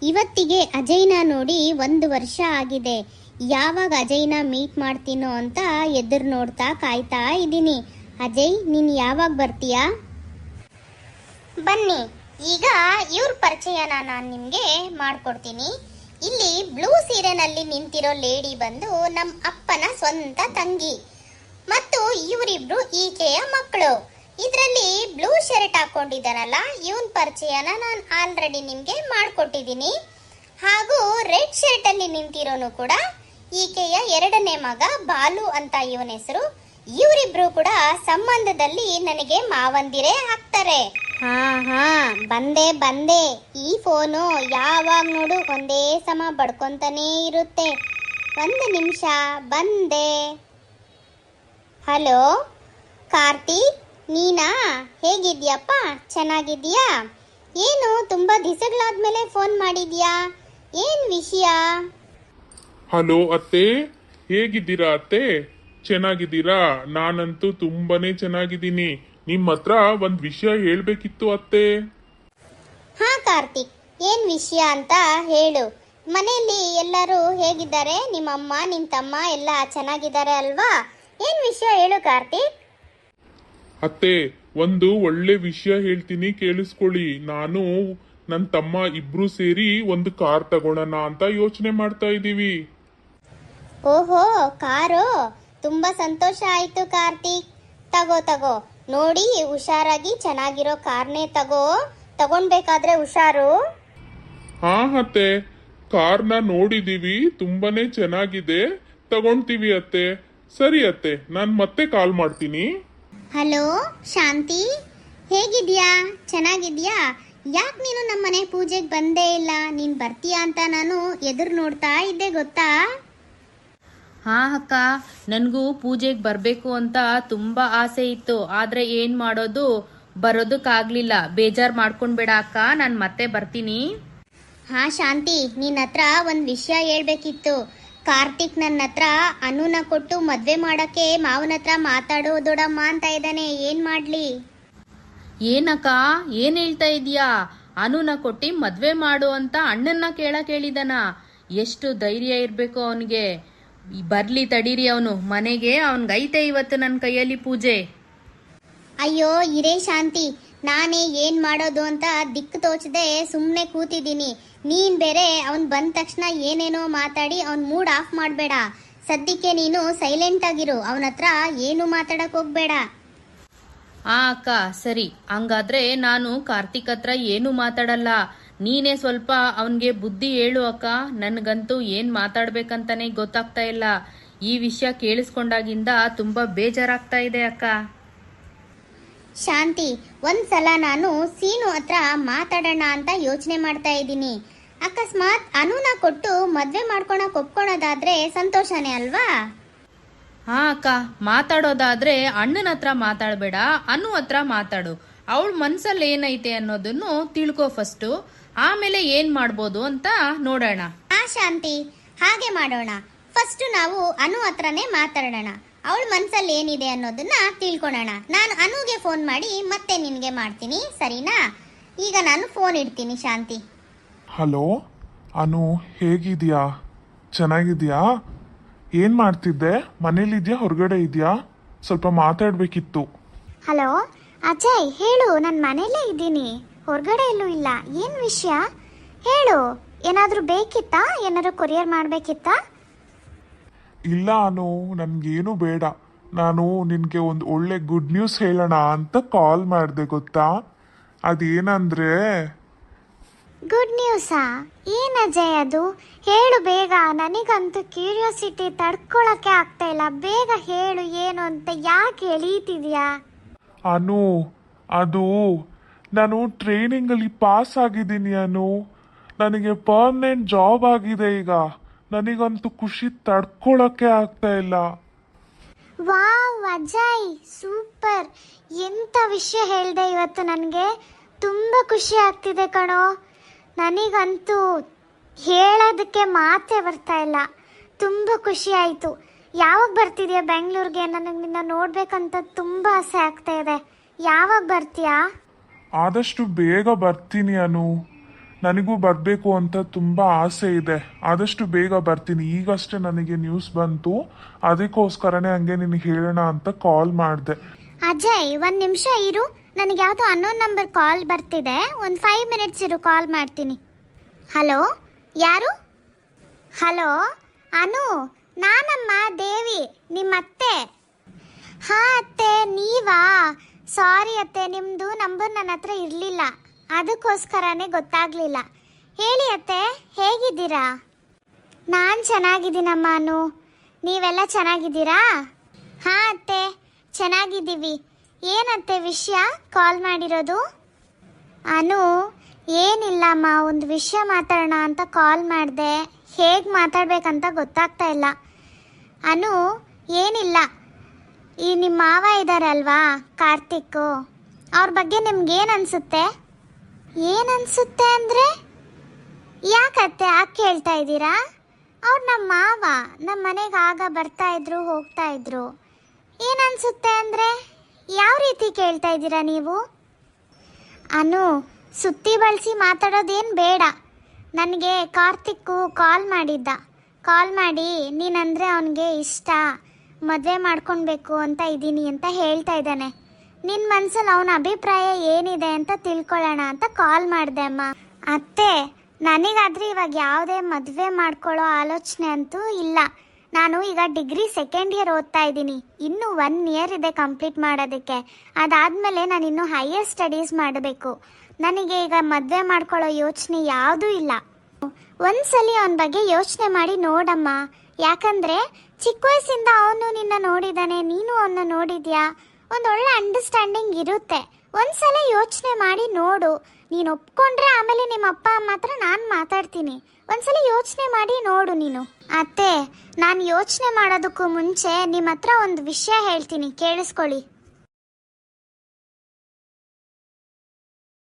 ಇವತ್ತಿಗೆ ಅಜಯ್ನ ನೋಡಿ 1 ವರ್ಷ ಆಗಿದೆ. ಯಾವಾಗ ಅಜಯ್ನ ಮೀಟ್ ಮಾಡ್ತೀನೋ ಅಂತ ಎದುರು ನೋಡ್ತಾ ಕಾಯ್ತಾ ಇದ್ದೀನಿ. ಅಜಯ್, ನೀನು ಯಾವಾಗ ಬರ್ತೀಯಾ? ಬನ್ನಿ, ಈಗ ಇವ್ರ ಪರಿಚಯನ ನಾನು ನಿಮಗೆ ಮಾಡಿಕೊಡ್ತೀನಿ. ಇಲ್ಲಿ ಬ್ಲೂ ಸೀರೆನಲ್ಲಿ ನಿಂತಿರೋ ಲೇಡಿ ಬಂದು ನಮ್ಮ ಅಪ್ಪನ ಸ್ವಂತ ತಂಗಿ ಮತ್ತು ಇವರಿಬ್ರು ಈಕೆಯ ಮಕ್ಕಳು. ಇದರಲ್ಲಿ ಬ್ಲೂ ಶರ್ಟ್ ಹಾಕೊಂಡಿದ್ದಾನಲ್ಲ, ಇವನ್ ಪರಿಚಯನ ನಾನು ಆಲ್ರೆಡಿ ನಿಮಗೆ ಮಾಡಿಕೊಟ್ಟಿದ್ದೀನಿ. ಹಾಗೂ ರೆಡ್ ಶರ್ಟ್ ಅಲ್ಲಿ ನಿಂತಿರೋನು ಕೂಡ ಈಕೆಯ 2ನೇ ಮಗ ಬಾಲು ಅಂತ ಇವನ ಹೆಸರು. ಇವರಿಬ್ರು ಕೂಡ ಸಂಬಂಧದಲ್ಲಿ ನನಗೆ ಮಾವಂದಿರೇ ಆಗ್ತಾರೆ. ಹಾ ಬಂದೆ. ಈ ಫೋನು ಯಾವಾಗ ನೋಡು ಒಂದೇ ಸಮ ಬಡ್ಕೊಂತಾನೇ ಇರುತ್ತೆ. 1 ನಿಮಿಷ ಬಂದೆ. ಹಲೋ ಕಾರ್ತಿಕ್, ನೀನಾ? ಹೇಗಿದ್ಯಪ್ಪ? ಚೆನ್ನಾಗಿದ್ಯಾ? ಏನು ತುಂಬಾ ದಿವಸಗಳಾದ್ಮೇಲೆ ಫೋನ್ ಮಾಡಿದ್ಯಾ? ಏನ್ ವಿಷಯ? ಹಲೋ ಅತ್ತೆ, ಹೇಗಿದ್ದೀರಾ ಅತ್ತೆ? ಚೆನ್ನಾಗಿದ್ದೀರಾ? ನಾನಂತೂ ತುಂಬಾನೇ ಚೆನ್ನಾಗಿದ್ದೀನಿ. ನಿಮ್ಮ ಹತ್ರ ಒಂದ್ ವಿಷಯ ಹೇಳ್ಬೇಕಿತ್ತು ಅತ್ತೆ. ಹಾ ಕಾರ್ತಿಕ್, ಏನ್ ವಿಷಯ ಅಂತ ಹೇಳು. ಮನೆಯಲ್ಲಿ ಎಲ್ಲರೂ ಹೇಗಿದ್ದಾರೆ? ನಿಮ್ಮಮ್ಮ ನಿಮ್ ತಮ್ಮ ಎಲ್ಲ ಚೆನ್ನಾಗಿದ್ದಾರೆ ಅಲ್ವಾ? ಏನ್ ವಿಷಯ ಹೇಳು ಕಾರ್ತಿಕ್. ಅತ್ತೆ, ಒಂದು ಒಳ್ಳೆ ವಿಷಯ ಹೇಳ್ತೀನಿ, ಕೇಳಿಸ್ಕೊಳ್ಳಿ. ನಾನು ನನ್ನ ತಮ್ಮ ಇಬ್ರು ಸೇರಿ ಒಂದು ಕಾರ್ ತಗೊಳ್ಳೋಣ ಅಂತ ಯೋಚನೆ ಮಾಡ್ತಾ ಇದ್ದೀವಿ. ಓಹೋ, ಕಾರು? ತುಂಬಾ ಸಂತೋಷ ಆಯ್ತು ಕಾರ್ತಿಕ್. ತಗೋ ನೋಡಿ, ಹುಷಾರಾಗಿ ಚೆನ್ನಾಗಿರೋ ಕಾರ್ನೇ ತಗೊಂಡ್ಬೇಕಾದ್ರೆ ಹುಷಾರು. ಹಾ ಅತ್ತೆ, ಕಾರ್ನ ನೋಡಿದೀವಿ, ತುಂಬಾನೇ ಚೆನ್ನಾಗಿದೆ, ತಗೊಂತೀವಿ ಅತ್ತೆ. ಸರಿ ಅತ್ತೆ, ನಾನು ಮತ್ತೆ ಕಾಲ್ ಮಾಡ್ತೀನಿ. ಹಲೋ ಶಾಂತಿ, ಹೇಗಿದ್ಯಾ? ಚೆನ್ನಾಗಿದ್ಯಾ? ಯಾಕೆ ನೀನು ನಮ್ಮನೆ ಪೂಜೆಗೆ ಬಂದೇ ಇಲ್ಲ? ನೀನು ಬರ್ತೀಯಾ ಅಂತ ನಾನು ಎದುರು ನೋಡ್ತಾ ಇದ್ದೆ, ಗೊತ್ತಾ? ಹಾ ಅಕ್ಕ, ನನಗೂ ಪೂಜೆಗೆ ಬರಬೇಕು ಅಂತ ತುಂಬ ಆಸೆ ಇತ್ತು. ಆದರೆ ಏನು ಮಾಡೋದು, ಬರೋದಕ್ಕಾಗಲಿಲ್ಲ. ಬೇಜಾರು ಮಾಡ್ಕೊಂಡ್ಬೇಡ ಅಕ್ಕ, ನಾನು ಮತ್ತೆ ಬರ್ತೀನಿ. ಹಾ ಶಾಂತಿ, ನಿನ್ನ ಹತ್ರ ಒಂದು ವಿಷಯ ಹೇಳ್ಬೇಕಿತ್ತು. ಕಾರ್ತಿಕ್ ನನ್ನ ಹತ್ರ ಅನುನ ಕೊಟ್ಟು ಮದ್ವೆ ಮಾಡಕ್ಕೆ ಮಾವನ ಹತ್ರ ಮಾತಾಡೋ ದೊಡಮ್ಮ ಅಂತ ಇದ್ದಾನೆ. ಏನ್ ಮಾಡ್ಲಿ? ಏನಕ್ಕ, ಏನ್ ಹೇಳ್ತಾ ಇದೀಯಾ? ಅನುನ ಕೊಟ್ಟು ಮದ್ವೆ ಮಾಡು ಅಂತ ಅಣ್ಣನ್ನ ಕೇಳಿದಾನ? ಎಷ್ಟು ಧೈರ್ಯ ಇರ್ಬೇಕು ಅವನಿಗೆ. ಬರ್ಲಿ ತಡೀರಿ, ಅವನು ಮನೆಗೆ. ಅವನ್ಗೈತೆ ಇವತ್ತು ನನ್ನ ಕೈಯಲ್ಲಿ ಪೂಜೆ. ಅಯ್ಯೋ ಇರೇ ಶಾಂತಿ, ನಾನೇ ಏನ್ ಮಾಡೋದು ಅಂತ ದಿಕ್ಕು ತೋಚದೆ ಸುಮ್ಮನೆ ಕೂತಿದ್ದೀನಿ. ನೀನ್ ಬೇರೆ ಅವನ್ ಬಂದ ತಕ್ಷಣ ಏನೇನೋ ಮಾತಾಡಿ ಅವನ್ ಮೂಡ್ ಆಫ್ ಮಾಡಬೇಡ. ಸದ್ಯಕ್ಕೆ ನೀನು ಸೈಲೆಂಟ್ ಆಗಿರು, ಅವನ ಹತ್ರ ಏನು ಮಾತಾಡಕ್ ಹೋಗ್ಬೇಡ. ಅಕ್ಕ ಸರಿ, ಹಂಗಾದ್ರೆ ನಾನು ಕಾರ್ತಿಕ್ ಹತ್ರ ಏನು ಮಾತಾಡಲ್ಲ. ನೀನೇ ಸ್ವಲ್ಪ ಅವನ್ಗೆ ಬುದ್ಧಿ ಹೇಳು ಅಕ್ಕ. ನನ್ಗಂತೂ ಏನ್ ಮಾತಾಡ್ಬೇಕಂತಾನೆ ಗೊತ್ತಾಗ್ತಾ ಇಲ್ಲ. ಈ ವಿಷಯ ಕೇಳಿಸ್ಕೊಂಡಾಗಿಂದ ತುಂಬಾ ಬೇಜಾರಾಗ್ತಾ ಇದೆ ಅಕ್ಕ. ಶಾಂತಿ, ಒಂದ್ಸಲ ನಾನು ಸೀನು ಹತ್ರ ಮಾತಾಡೋಣ ಅಂತ ಯೋಚನೆ ಮಾಡ್ತಾ ಇದ್ದೀನಿ. ಅಕಸ್ಮಾತ್ ಅನುನ ಕೊಟ್ಟು ಮದ್ವೆ ಮಾಡ್ಕೊಳಕ್ ಒಪ್ಕೊಳೋದಾದ್ರೆ ಸಂತೋಷನೇ ಅಲ್ವಾ? ಹಾ ಅಕ್ಕ, ಮಾತಾಡೋದಾದ್ರೆ ಅಣ್ಣನ ಹತ್ರ ಮಾತಾಡಬೇಡ, ಅನು ಹತ್ರ ಮಾತಾಡು. ಅವಳ ಮನ್ಸಲ್ಲಿ ಏನೈತೆ ಅನ್ನೋದನ್ನು ತಿಳ್ಕೊ ಫಸ್ಟು, ಆಮೇಲೆ ಏನ್ ಮಾಡ್ಬೋದು ಅಂತ ನೋಡೋಣ. ಹಾ ಶಾಂತಿ, ಹಾಗೆ ಮಾಡೋಣ. ಫಸ್ಟ್ ನಾವು ಅನು ಹತ್ರನೇ ಮಾತಾಡೋಣ. ಅವಳ ಮನ್ಸಲ್ಲಿ ಏನಿದೆ ಅನ್ನೋದನ್ನ ತಿಳ್ಕೊಳೋಣ. ನಾನು ಅನುಗೆ ಫೋನ್ ಮಾಡಿ ಮತ್ತೆ ನಿನ್ಗೆ ಮಾಡ್ತೀನಿ, ಸರಿನಾ? ಈಗ ನಾನು ಫೋನ್ ಇಡ್ತೀನಿ ಶಾಂತಿ. ಹಲೋ ಅನು, ಹೇಗಿದ್ಯಾ? ಚೆನ್ನಾಗಿದ್ಯಾ? ಏನ್ ಮಾಡ್ತಿದ್ದೆ? ಮನೇಲಿದ್ಯಾ ಹೊರಗಡೆ ಇದೆಯಾ? ಸ್ವಲ್ಪ ಮಾತಾಡ್ಬೇಕಿತ್ತು. ಹಲೋ ಅಜಯ್, ಹೇಳು. ನಾನು ಮನೇಲೇ ಇದ್ದೀನಿ, ಹೊರಗಡೆ ಎಲ್ಲೂ ಇಲ್ಲ. ಏನ್ ವಿಷಯ ಹೇಳು. ಏನಾದರೂ ಬೇಕಿತ್ತಾ? ಏನಾದರೂ ಕೊರಿಯರ್ ಮಾಡಬೇಕಿತ್ತಾ? ಇಲ್ಲ ಅನು, ನನ್ಗೇನು ಬೇಡ. ನಾನು ನಿನಗೆ ಒಂದು ಒಳ್ಳೆ ಗುಡ್ ನ್ಯೂಸ್ ಹೇಳೋಣ ಅಂತ ಕಾಲ್ ಮಾಡಿದೆ, ಗೊತ್ತಾ? ಅದೇನಂದ್ರೆ... ಗುಡ್ ನ್ಯೂಸಾ? ಏನ್ ಅಜಯ್ ಅದು? ಹೇಳು ಬೇಗ. ನನಗಂತೂ ಕ್ಯೂರಿಯಾಸಿಟಿ ತಡ್ಕೊಳಕ್ಕೆ ಆಗ್ತಾ ಇಲ್ಲ. ಬೇಗ ಹೇಳು, ಏನು ಅಂತ. ಯಾಕೆ ಎಳೀತಿದ್ಯಾ? ಅನು, ಅದು ನಾನು ಟ್ರೈನಿಂಗಲ್ಲಿ ಪಾಸ್ ಆಗಿದ್ದೀನಿ ಅನು. ನನಗೆ ಪರ್ಮನೆಂಟ್ ಜಾಬ್ ಆಗಿದೆ ಈಗ. ನನಗಂತೂ ಖುಷಿ ತಡ್ಕೊಳಕ್ಕೆ ಆಗ್ತಾ ಇಲ್ಲ. Wow Ajay, super. ಎಂಥ ವಿಷಯ ಹೇಳಿದೆ ಇವತ್ತು. ನನಗೆ ತುಂಬ ಖುಷಿ ಆಗ್ತಿದೆ ಕಣೋ. ನನಗಂತೂ ಹೇಳೋದಕ್ಕೆ ಮಾತೇ ಬರ್ತಾ ಇಲ್ಲ. ತುಂಬ ಖುಷಿ ಆಯಿತು. ಯಾವಾಗ ಬರ್ತಿದ್ಯಾ ಬೆಂಗಳೂರಿಗೆ? ನನಗೆ ನಿನ್ನ ನೋಡ್ಬೇಕಂತ ತುಂಬ ಆಸೆ ಆಗ್ತಾ ಇದೆ. ಯಾವಾಗ ಬರ್ತೀಯಾ? ಆದಷ್ಟು ಬೇಗ ಬರ್ತೀನಿ ಅನು. ನನಗೂ ಬರಬೇಕು ಅಂತ ತುಂಬ ಆಸೆ ಇದೆ. ಆದಷ್ಟು ಬೇಗ ಬರ್ತೀನಿ. ಈಗಷ್ಟೇ ನನಗೆ ನ್ಯೂಸ್ ಬಂತು, ಅದಕ್ಕೋಸ್ಕರನೇ ಹಂಗೆ ನಿನಗೆ ಹೇಳೋಣ ಅಂತ ಕಾಲ್ ಮಾಡಿದೆ. ಅಜಯ್, 1 ನಿಮಿಷ ಇರು. ನನಗೆ ಯಾವುದೋ ಅನ್ನೋನ್ ನಂಬರ್ ಕಾಲ್ ಬರ್ತಿದೆ. ಒಂದು 5 ಮಿನಿಟ್ಸ್ ಇರು, ಕಾಲ್ ಮಾಡ್ತೀನಿ. ಹಲೋ, ಯಾರು? ಹಲೋ ಅನು, ನಾನಮ್ಮ ದೇವಿ, ನಿಮ್ಮ ಅತ್ತೆ. ಹಾಂ ಅತ್ತೆ, ನೀವಾ? ಸಾರಿ ಅತ್ತೆ, ನಿಮ್ಮದು ನಂಬರ್ ನನ್ನ ಹತ್ರ ಇರಲಿಲ್ಲ, ಅದಕ್ಕೋಸ್ಕರನೇ ಗೊತ್ತಾಗಲಿಲ್ಲ. ಹೇಳಿ ಅತ್ತೆ, ಹೇಗಿದ್ದೀರಾ? ನಾನು ಚೆನ್ನಾಗಿದ್ದೀನಮ್ಮ ಅನು, ನೀವೆಲ್ಲ ಚೆನ್ನಾಗಿದ್ದೀರಾ? ಹಾಂ ಅತ್ತೆ, ಚೆನ್ನಾಗಿದ್ದೀವಿ. ಏನತ್ತೆ ವಿಷಯ ಕಾಲ್ ಮಾಡಿರೋದು? ಅನು, ಏನಿಲ್ಲಮ್ಮ, ಒಂದು ವಿಷಯ ಮಾತಾಡೋಣ ಅಂತ ಕಾಲ್ ಮಾಡಿದೆ. ಹೇಗೆ ಮಾತಾಡ್ಬೇಕಂತ ಗೊತ್ತಾಗ್ತಾ ಇಲ್ಲ. ಅನು, ಏನಿಲ್ಲ, ಈ ನಿಮ್ಮ ಮಾವ ಇದ್ದಾರಲ್ವಾ ಕಾರ್ತಿಕ್ಕು, ಅವ್ರ ಬಗ್ಗೆ ನಿಮ್ಗೇನು ಅನಿಸುತ್ತೆ? ಏನನ್ಸುತ್ತೆ ಅಂದರೆ ಯಾಕತ್ತೆ ಯಾಕೆ ಕೇಳ್ತಾ ಇದ್ದೀರಾ? ಅವ್ರು ನಮ್ಮ ಮಾವ, ನಮ್ಮ ಮನೆಗೆ ಆಗ ಬರ್ತಾಯಿದ್ರು ಹೋಗ್ತಾಯಿದ್ರು. ಏನನ್ಸುತ್ತೆ ಅಂದರೆ ಯಾವ ರೀತಿ ಕೇಳ್ತಾ ಇದ್ದೀರಾ ನೀವು? ಅನು, ಸುತ್ತಿ ಬಳಸಿ ಮಾತಾಡೋದೇನು ಬೇಡ. ನನಗೆ ಕಾರ್ತಿಕ್ಕು ಕಾಲ್ ಮಾಡಿದ್ದ. ಕಾಲ್ ಮಾಡಿ ನೀನಂದರೆ ಅವನಿಗೆ ಇಷ್ಟ, ಮದುವೆ ಮಾಡ್ಕೊಳ್ಬೇಕು ಅಂತ ಇದ್ದೀನಿ ಅಂತ ಹೇಳ್ತಾ ಇದ್ದಾನೆ. ನಿನ್ನ ಮನಸ್ಸಲ್ಲಿ ಅವನ ಅಭಿಪ್ರಾಯ ಏನಿದೆ ಅಂತ ತಿಳ್ಕೊಳ್ಳೋಣ ಅಂತ ಕಾಲ್ ಮಾಡಿದೆ ಅಮ್ಮ. ಅತ್ತೆ, ನನಗಾದರೆ ಇವಾಗ ಯಾವುದೇ ಮದುವೆ ಮಾಡ್ಕೊಳ್ಳೋ ಆಲೋಚನೆ ಅಂತೂ ಇಲ್ಲ. ನಾನು ಈಗ ಡಿಗ್ರಿ 2nd ಇಯರ್ ಓದ್ತಾ ಇದ್ದೀನಿ. ಇನ್ನೂ 1 ಇಯರ್ ಇದೆ ಕಂಪ್ಲೀಟ್ ಮಾಡೋದಕ್ಕೆ. ಅದಾದಮೇಲೆ ನಾನು ಇನ್ನೂ ಹೈಯರ್ ಸ್ಟಡೀಸ್ ಮಾಡಬೇಕು. ನನಗೆ ಈಗ ಮದುವೆ ಮಾಡ್ಕೊಳ್ಳೋ ಯೋಚನೆ ಯಾವುದೂ ಇಲ್ಲ. ಒಂದ್ಸಲಿ ಅವನ ಬಗ್ಗೆ ಯೋಚನೆ ಮಾಡಿ ನೋಡಮ್ಮ. ಯಾಕಂದರೆ ಚಿಕ್ಕ ವಯಸ್ಸಿಂದ ಅವನು ನಿನ್ನ ನೋಡಿದ್ದಾನೆ, ನೀನು ಅವನ್ನ ನೋಡಿದ್ಯಾ. ಒಂದೊಳ್ಳೆ ಅಂಡರ್ಸ್ಟ್ಯಾಂಡಿಂಗ್ ಇರುತ್ತೆ. ಒಂದ್ಸಲ ಯೋಚನೆ ಮಾಡಿ ನೋಡು. ನೀನು ಒಪ್ಕೊಂಡ್ರೆ ಆಮೇಲೆ ನಿಮ್ಮ ಅಪ್ಪ ಅಮ್ಮ ಹತ್ರ ನಾನು ಮಾತಾಡ್ತೀನಿ. ಒಂದ್ಸಲ ಯೋಚನೆ ಮಾಡಿ ನೋಡು ನೀನು. ಅತ್ತೆ, ನಾನು ಯೋಚನೆ ಮಾಡೋದಕ್ಕೂ ಮುಂಚೆ ನಿಮ್ಮ ಹತ್ರ ಒಂದು ವಿಷಯ ಹೇಳ್ತೀನಿ, ಕೇಳಿಸ್ಕೊಳ್ಳಿ.